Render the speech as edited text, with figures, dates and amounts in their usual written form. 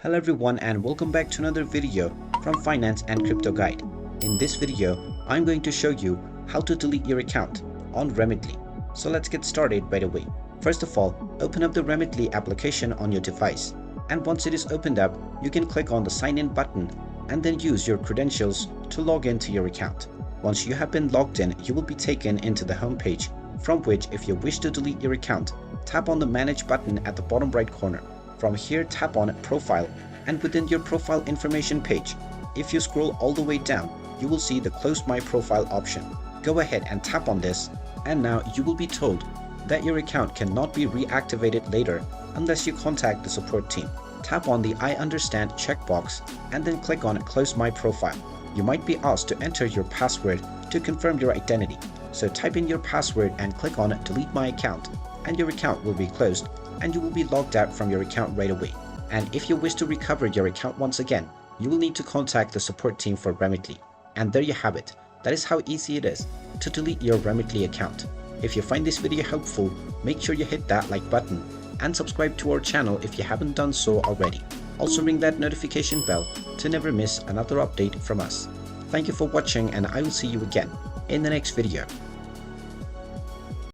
Hello everyone and welcome back to another video from Finance and Crypto Guide. In this video, I'm going to show you how to delete your account on Remitly. So let's get started right away. First of all, open up the Remitly application on your device. And once it is opened up, you can click on the sign in button and then use your credentials to log into your account. Once you have been logged in, you will be taken into the home page, from which if you wish to delete your account, tap on the manage button at the bottom right corner. From here, tap on Profile, and within your profile information page, if you scroll all the way down, you will see the Close My Profile option. Go ahead and tap on this, and now you will be told that your account cannot be reactivated later unless you contact the support team. Tap on the I understand checkbox and then click on Close My Profile. You might be asked to enter your password to confirm your identity. So type in your password and click on Delete My Account, and your account will be closed and you will be logged out from your account right away. And if you wish to recover your account once again, you will need to contact the support team for Remitly. And there you have it. That is how easy it is to delete your Remitly account. If you find this video helpful, make sure you hit that like button and subscribe to our channel if you haven't done so already. Also ring that notification bell to never miss another update from us. Thank you for watching and I will see you again in the next video.